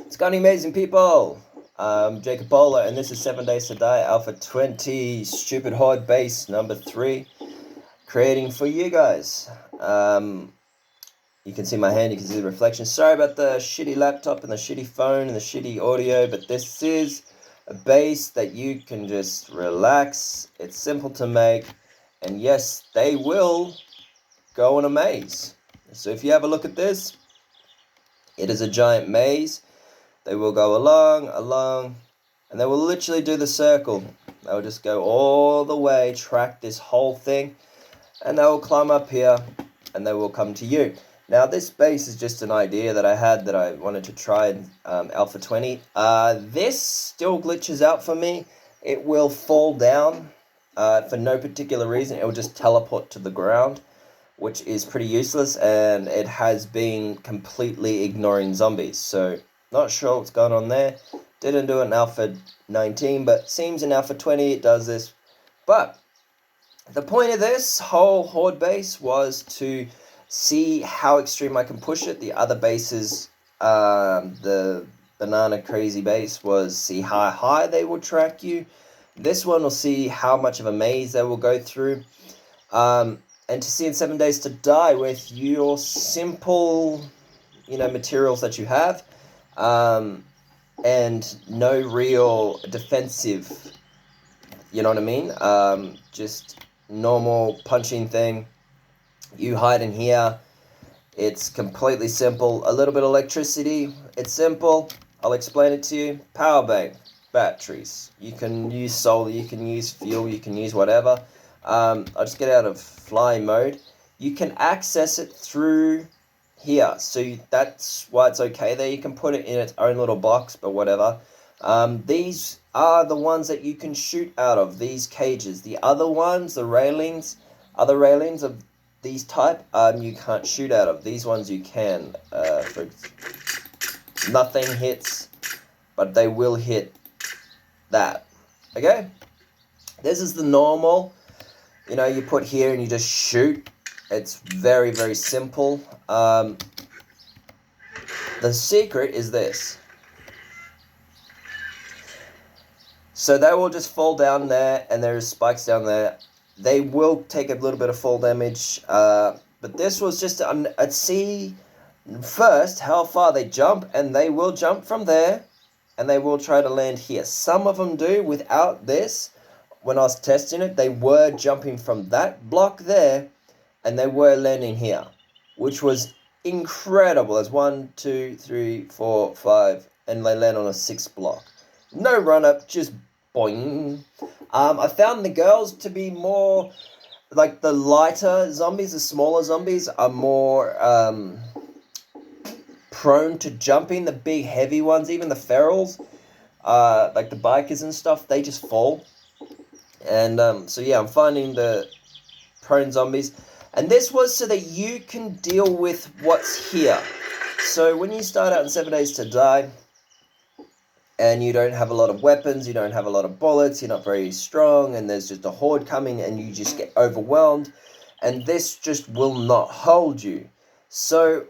It's going amazing, people. I'm Jacob Bowler, and this is 7 Days to Die Alpha 20 Stupid Horde Base number 3, creating for you guys. You can see my hand, you can see the reflection. Sorry about the shitty laptop and the shitty phone and the shitty audio, but this is a base that you can just relax. It's simple to make, and yes, they will go in a maze. So if you have a look at this, it is a giant maze. They will go along, and they will literally do the circle. They will just go all the way, track this whole thing, and they will climb up here, and they will come to you. Now, this base is just an idea that I had that I wanted to try in Alpha 20. This still glitches out for me. It will fall down for no particular reason. It will just teleport to the ground, which is pretty useless, and it has been completely ignoring zombies. So, not sure what's going on there. Didn't do it in Alpha 19, but seems in Alpha 20 it does this. But the point of this whole horde base was to see how extreme I can push it. The other bases, the banana crazy base, was see how high they will track you. This one will see how much of a maze they will go through. And to see in 7 Days to Die with your simple, materials that you have, and no real defensive, you know what I mean? Just normal punching thing. You hide in here. It's completely simple. A little bit of electricity. It's simple. I'll explain it to you. Power bank, batteries. You can use solar, you can use fuel, you can use whatever. I'll just get out of fly mode. You can access it through here, so that's why it's okay there. You can put it in its own little box, but whatever. These are the ones that you can shoot out of, these cages. The other ones, the railings, other railings of these type, you can't shoot out of. These ones you can. Nothing hits, but they will hit that. Okay? This is the normal. You put here and you just shoot. It's very, very simple. The secret is this. So they will just fall down there, and there's spikes down there. They will take a little bit of fall damage, but this was just I'd see first how far they jump, and they will jump from there, and they will try to land here. Some of them do without this. When I was testing it, they were jumping from that block there, and they were landing here, which was incredible. There's 1, 2, 3, 4, 5, and they land on a 6th block. No run up, just boing. I found the girls to be more like the lighter zombies. The smaller zombies are more prone to jumping. The big heavy ones, even the ferals, like the bikers and stuff, they just fall. And so yeah, I'm finding the prone zombies. And this was so that you can deal with what's here. So when you start out in 7 Days to Die, and you don't have a lot of weapons, you don't have a lot of bullets, you're not very strong, and there's just a horde coming, and you just get overwhelmed, and this just will not hold you. So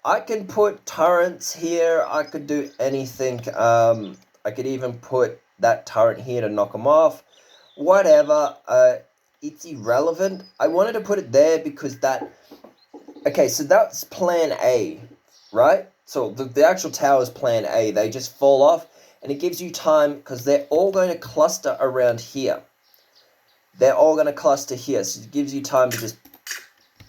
I can put turrets here, I could do anything. I could even put that turret here to knock them off. Whatever, it's irrelevant. I wanted to put it there because okay, so that's plan A, right? So the actual tower is plan A. They just fall off, and it gives you time, because they're all going to cluster around here. They're all going to cluster here, so it gives you time to just,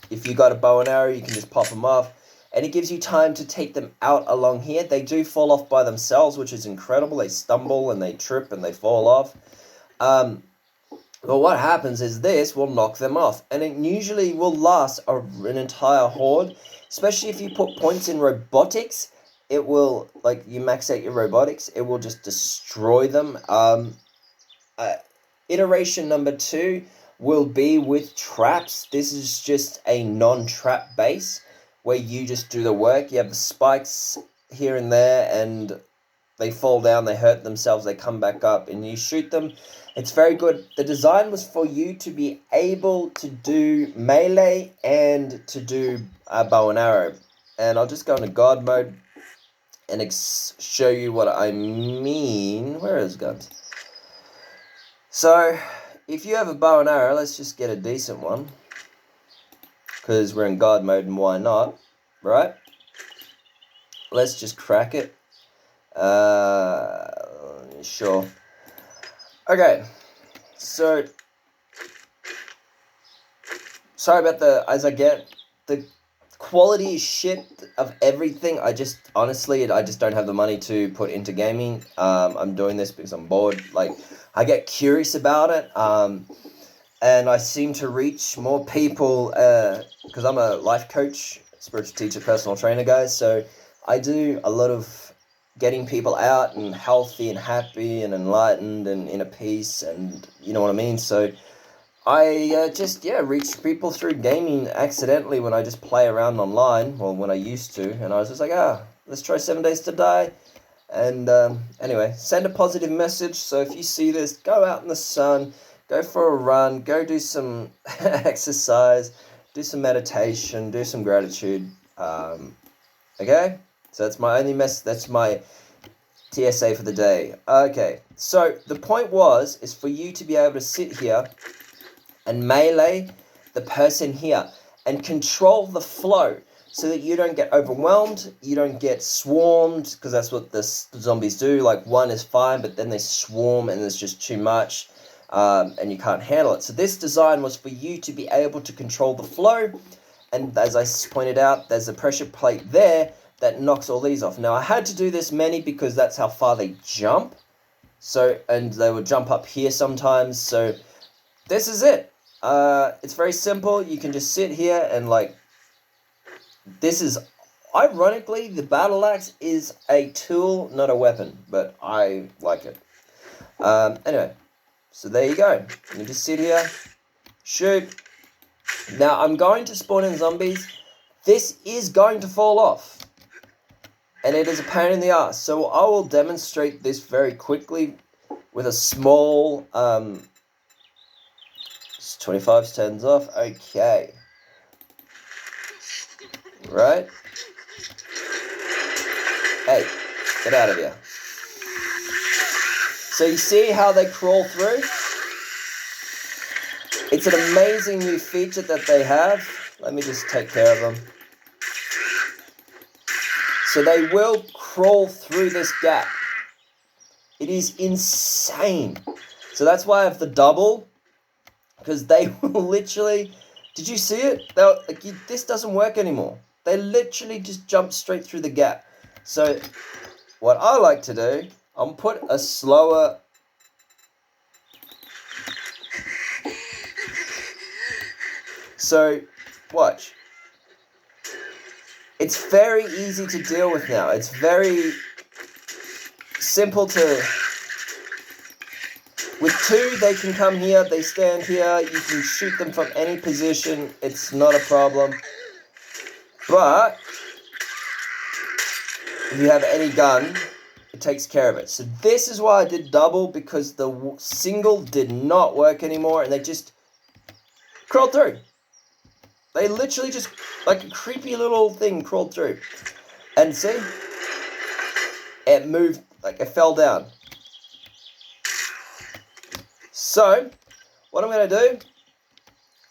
if you got a bow and arrow, you can just pop them off, and it gives you time to take them out along here. They do fall off by themselves, which is incredible. They stumble, and they trip, and they fall off. Well, what happens is this will knock them off, and it usually will last an entire horde, especially if you put points in robotics. It will, like, you max out your robotics, it will just destroy them. Iteration number 2 will be with traps. This is just a non-trap base, where you just do the work. You have the spikes here and there, and they fall down, they hurt themselves, they come back up, and you shoot them. It's very good. The design was for you to be able to do melee and to do bow and arrow. And I'll just go into God mode, and show you what I mean. Where is guns? So, if you have a bow and arrow, let's just get a decent one. Because we're in God mode, and why not? Right? Let's just crack it. Sure. Okay. So, sorry about as I get the quality shit of everything. I just don't have the money to put into gaming. I'm doing this because I'm bored. Like, I get curious about it. And I seem to reach more people because I'm a life coach, spiritual teacher, personal trainer, guys. So I do a lot of getting people out and healthy and happy and enlightened and inner peace, and you know what I mean. So I reach people through gaming accidentally when I just play around online. Well, when I used to, and I was just like, let's try 7 Days to Die. And anyway, send a positive message. So if you see this, go out in the sun, go for a run, go do some exercise, do some meditation, do some gratitude. Okay? So that's my only that's my TSA for the day. Okay, so the point is for you to be able to sit here and melee the person here and control the flow so that you don't get overwhelmed, you don't get swarmed, because that's what the zombies do. Like, one is fine, but then they swarm and there's just too much, and you can't handle it. So this design was for you to be able to control the flow, and as I pointed out, there's a pressure plate there that knocks all these off. Now, I had to do this many because that's how far they jump, so, and they would jump up here sometimes, so this is it. It's very simple. You can just sit here and, like, this is, ironically, the battle axe is a tool, not a weapon, but I like it. Anyway, so there you go. You just sit here, shoot. Now, I'm going to spawn in zombies. This is going to fall off, and it is a pain in the ass. So I will demonstrate this very quickly with a small, 25 turns off. Okay. Right? Hey, get out of here. So you see how they crawl through? It's an amazing new feature that they have. Let me just take care of them. So they will crawl through this gap. It is insane. So that's why I have the double, because they will literally, did you see it? This doesn't work anymore. They literally just jump straight through the gap. So what I like to do, I'll put a slower, so watch. It's very easy to deal with now. It's very simple to, with two, they can come here, they stand here, you can shoot them from any position, it's not a problem. But if you have any gun, it takes care of it. So this is why I did double, because the single did not work anymore, and they just crawled through. They literally just, like a creepy little thing, crawled through. And see? It moved, like it fell down. So, what I'm going to do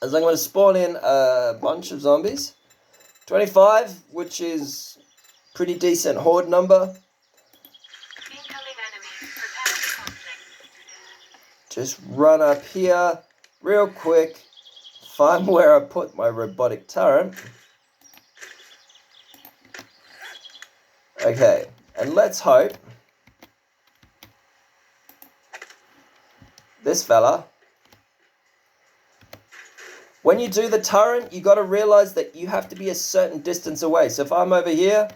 is I'm going to spawn in a bunch of zombies. 25, which is pretty decent horde number. Just run up here real quick, find where I put my robotic turret. Okay, and let's hope this fella, when you do the turret, you got to realize that you have to be a certain distance away. So if I'm over here,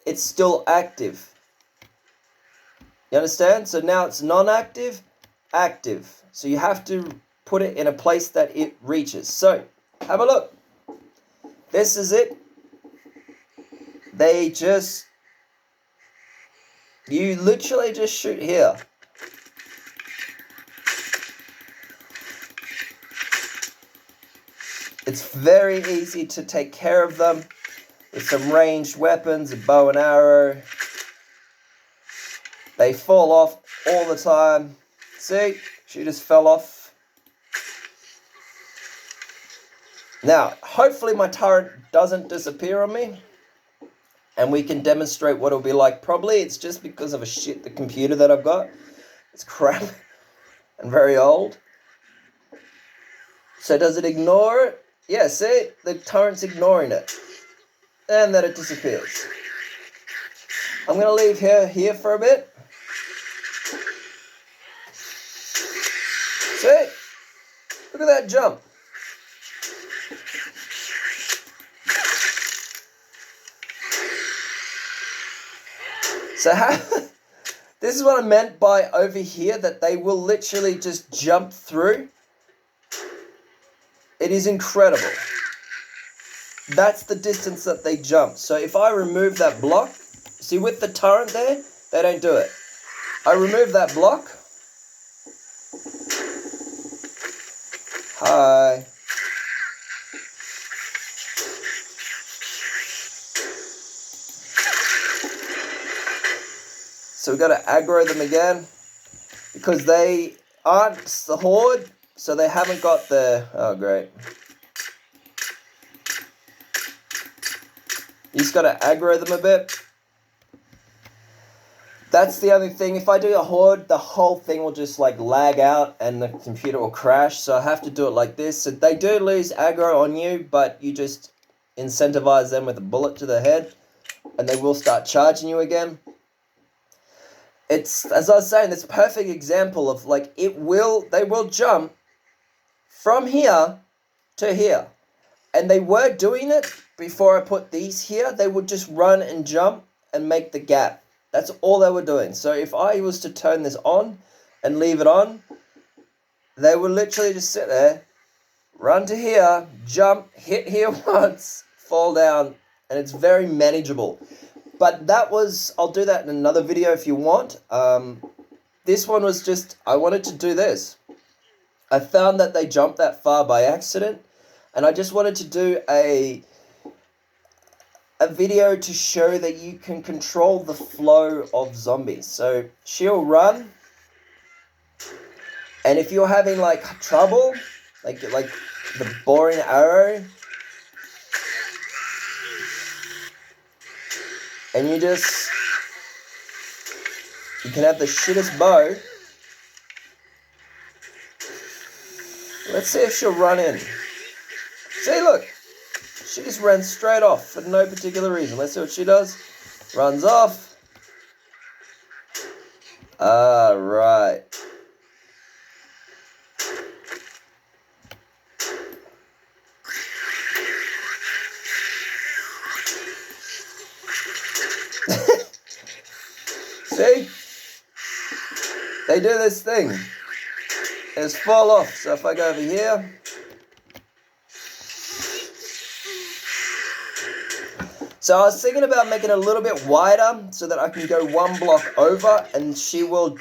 it's still active. You understand? So now it's non-active, active. So you have to put it in a place that it reaches. So have a look. This is it. You literally just shoot here. It's very easy to take care of them with some ranged weapons, a bow and arrow. They fall off all the time. See? She just fell off. Now, hopefully my turret doesn't disappear on me. And we can demonstrate what it'll be like. Probably it's just because of the computer that I've got. It's crap and very old. So does it ignore it? Yeah, see? The turret's ignoring it. And then it disappears. I'm going to leave her here for a bit. See? Look at that jump. So this is what I meant by over here, that they will literally just jump through. It is incredible. That's the distance that they jump. So if I remove that block, see with the turret there, they don't do it. I remove that block. Hi. So we've got to aggro them again, because they aren't the horde, so they haven't got the... Oh, great. You just got to aggro them a bit. That's the only thing. If I do a horde, the whole thing will just like lag out and the computer will crash. So I have to do it like this. So they do lose aggro on you, but you just incentivize them with a bullet to the head and they will start charging you again. It's, as I was saying, it's a perfect example of like they will jump from here to here. And they were doing it before I put these here. They would just run and jump and make the gap. That's all they were doing. So if I was to turn this on and leave it on, they would literally just sit there, run to here, jump, hit here once, fall down, and it's very manageable. But that was, I'll do that in another video if you want. This one was just, I wanted to do this. I found that they jumped that far by accident, and I just wanted to do a video to show that you can control the flow of zombies. So she'll run, and if you're having like trouble, like the boring arrow, and you can have the shittest bow. Let's see if she'll run in. See, look. She just ran straight off for no particular reason. Let's see what she does. Runs off. Right. See? They do this thing. They just fall off. So if I go over here. So I was thinking about making it a little bit wider so that I can go one block over and she will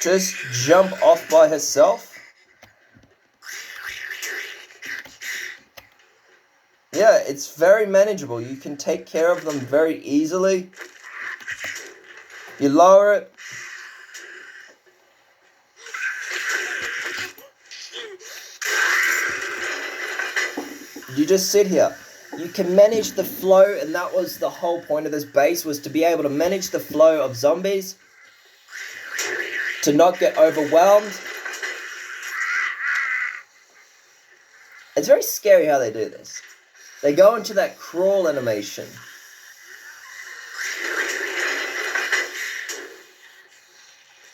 just jump off by herself. Yeah, it's very manageable. You can take care of them very easily. You lower it. You just sit here. You can manage the flow, and that was the whole point of this base, was to be able to manage the flow of zombies, to not get overwhelmed. It's very scary how they do this. They go into that crawl animation.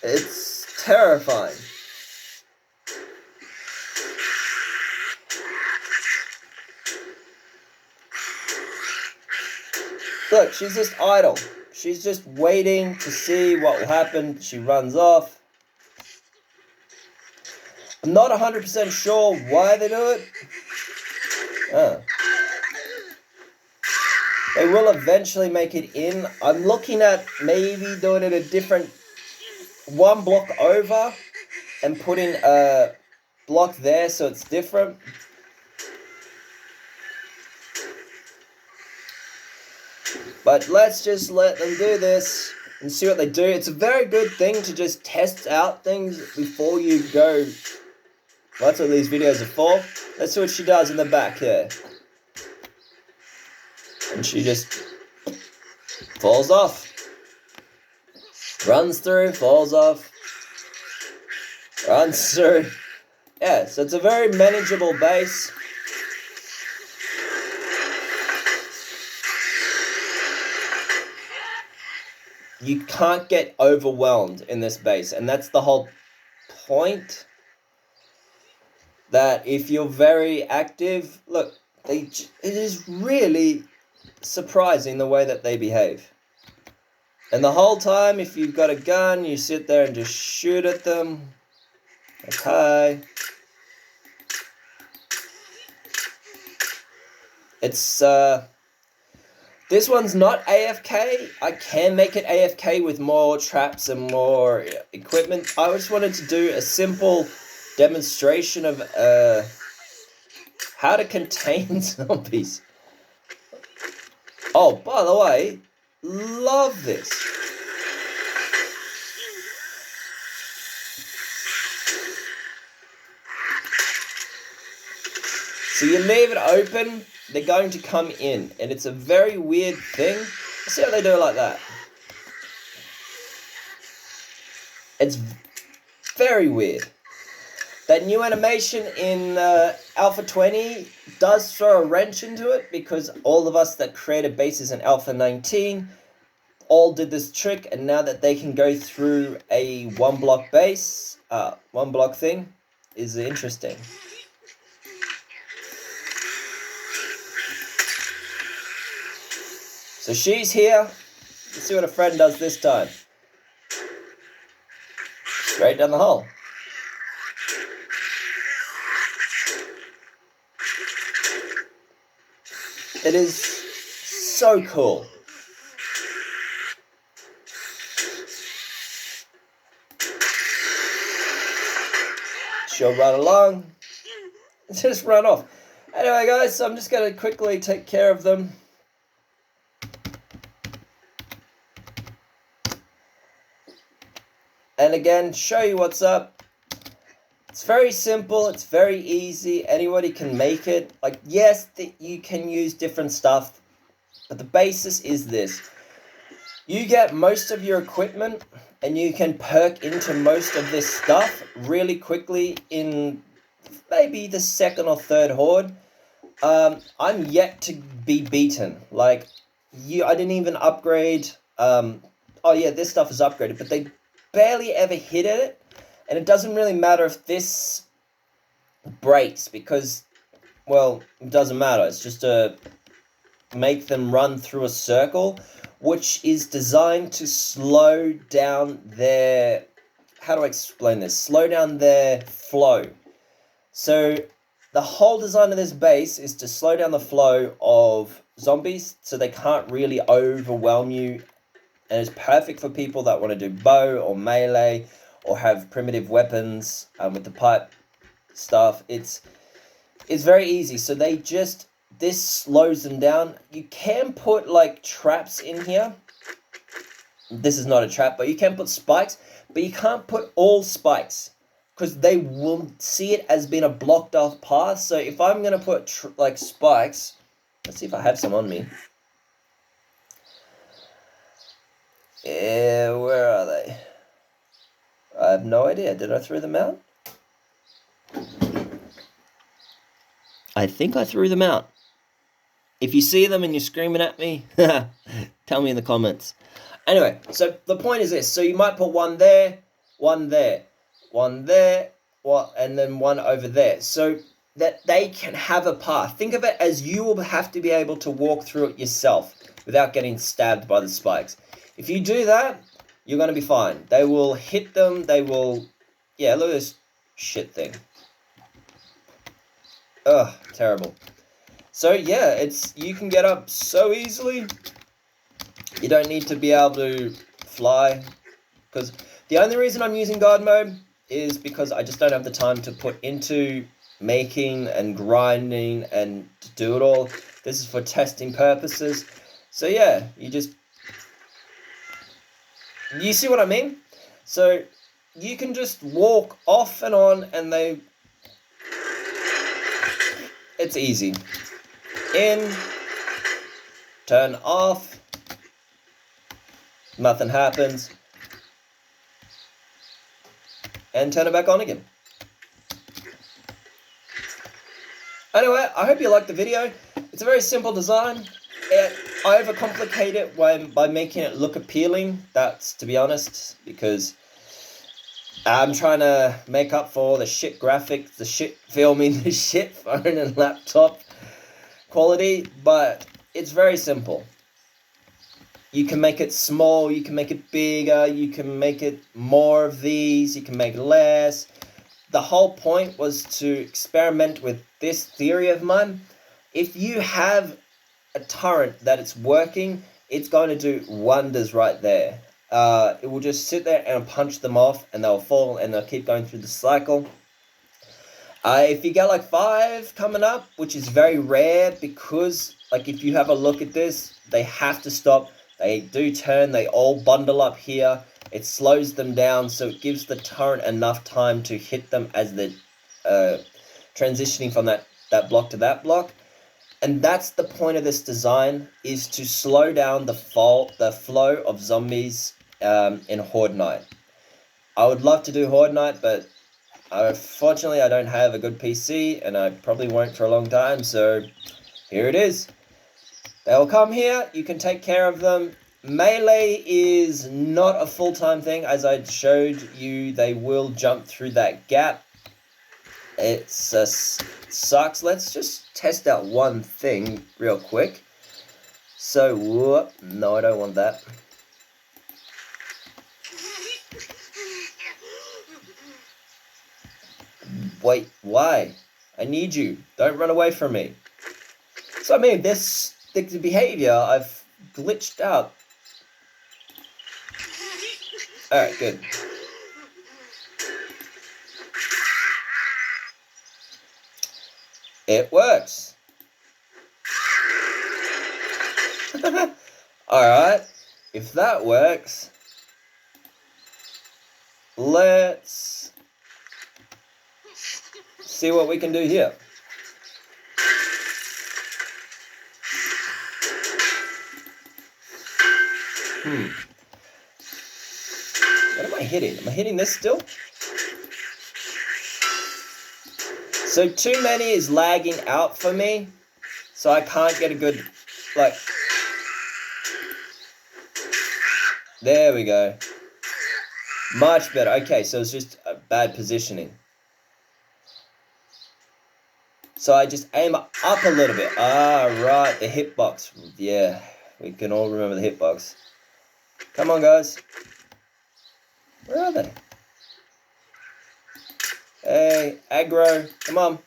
It's terrifying. Look, she's just idle. She's just waiting to see what will happen. She runs off. I'm not 100% sure why they do it. Oh. They will eventually make it in. I'm looking at maybe doing it a different one block over and putting a block there so it's different. But let's just let them do this. and see what they do. It's a very good thing to just test out things before you go. Well, that's what these videos are for. Let's see what she does in the back here. And she just falls off. Runs through, falls off. Runs through. Yeah, so it's a very manageable base. You can't get overwhelmed in this base, and that's the whole point. That if you're very active, look, it is really surprising the way that they behave. And the whole time, if you've got a gun, you sit there and just shoot at them. Okay. It's, this one's not AFK. I can make it AFK with more traps and more equipment. I just wanted to do a simple demonstration of how to contain zombies. Oh, by the way, love this. So you leave it open, they're going to come in, and it's a very weird thing. Let's see how they do it like that. It's very weird. That new animation in Alpha 20 does throw a wrench into it, because all of us that created bases in Alpha 19 all did this trick, and now that they can go through a one block base, one block thing, is interesting. So she's here. Let's see what a friend does this time. Straight down the hole. It is so cool. She'll run along. Just run off. Anyway, guys, so I'm just going to quickly take care of them. And again, show you what's up. It's very simple. It's very easy. Anybody can make it. Like, yes, you can use different stuff, but the basis is this. You get most of your equipment, and you can perk into most of this stuff really quickly in maybe the second or third horde. I'm yet to be beaten. Like, I didn't even upgrade. Oh yeah, this stuff is upgraded, but they barely ever hit it, and it doesn't really matter if this breaks, because, well, it doesn't matter. It's just to make them run through a circle, which is designed to slow down their, how do I explain this? Slow down their flow. So the whole design of this base is to slow down the flow of zombies, so they can't really overwhelm you. And it's perfect for people that want to do bow or melee or have primitive weapons with the pipe stuff. It's very easy. So this slows them down. You can put like traps in here. This is not a trap, but you can put spikes. But you can't put all spikes, because they will see it as being a blocked off path. So if I'm going to put like spikes, let's see if I have some on me. Yeah, where are they? I have no idea. Did I throw them out? I think I threw them out. If you see them and you're screaming at me, tell me in the comments. Anyway, so the point is this. So you might put one there, one there, one there, and then one over there. So that they can have a path. Think of it as you will have to be able to walk through it yourself without getting stabbed by the spikes. If you do that, you're going to be fine. They will hit them. They will... Yeah, look at this shit thing. Ugh, terrible. So, yeah, you can get up so easily. You don't need to be able to fly. Because the only reason I'm using God mode is because I just don't have the time to put into making and grinding and to do it all. This is for testing purposes. So, yeah, you just... You see what I mean? So you can just walk off and on, and it's easy. In, turn off, nothing happens, and turn it back on again. Anyway, I hope you liked the video. It's a very simple design. I overcomplicate it by making it look appealing. That's, to be honest, because I'm trying to make up for the shit graphics, the shit filming, the shit phone and laptop quality, but it's very simple. You can make it small, you can make it bigger, you can make it more of these, you can make less. The whole point was to experiment with this theory of mine. If you have a turret that it's working, it's going to do wonders right there. It will just sit there and punch them off, and they'll fall, and they'll keep going through the cycle. If you get like 5 coming up, which is very rare, because like if you have a look at this, they have to stop. They do turn, they all bundle up here. It slows them down, so it gives the turret enough time to hit them as they're transitioning from that block to that block. And that's the point of this design, is to slow down the flow of zombies in Horde Night. I would love to do Horde Night, but unfortunately I don't have a good PC, and I probably won't for a long time, so here it is. They'll come here, you can take care of them. Melee is not a full-time thing, as I showed you. They will jump through that gap. It sucks. Let's just test out one thing real quick. So, whoop, no, I don't want that. Wait, why? I need you. Don't run away from me. So, I mean, the behavior, I've glitched out. Alright, good. It works. Alright, if that works, let's see what we can do here. What am I hitting? Am I hitting this still? So too many is lagging out for me, so I can't get a good, like, there we go. Much better. Okay, so it's just a bad positioning. So I just aim up a little bit. Ah, right, the hitbox. Yeah, we can all remember the hitbox. Come on, guys. Where are they? Hey, aggro, come on.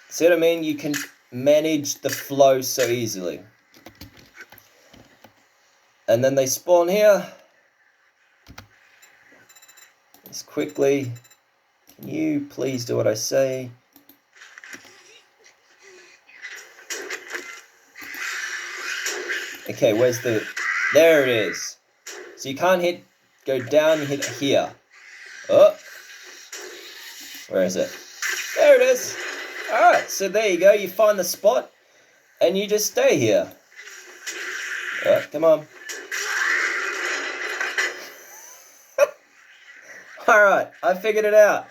See what I mean? You can manage the flow so easily. And then they spawn here. Just quickly. Can you please do what I say? Okay, where's the... There it is. So you can't go down, you hit here. Oh. Where is it? There it is. Alright, so there you go. You find the spot, and you just stay here. Alright, come on. Alright, I figured it out.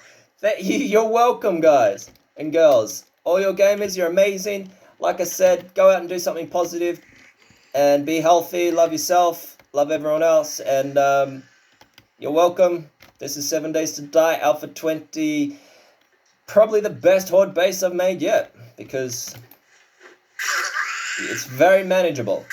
You're welcome, guys and girls. All your gamers, you're amazing. Like I said, go out and do something positive. And be healthy, love yourself, love everyone else, and you're welcome. This is 7 Days to Die, Alpha 20. Probably the best Horde base I've made yet, because it's very manageable.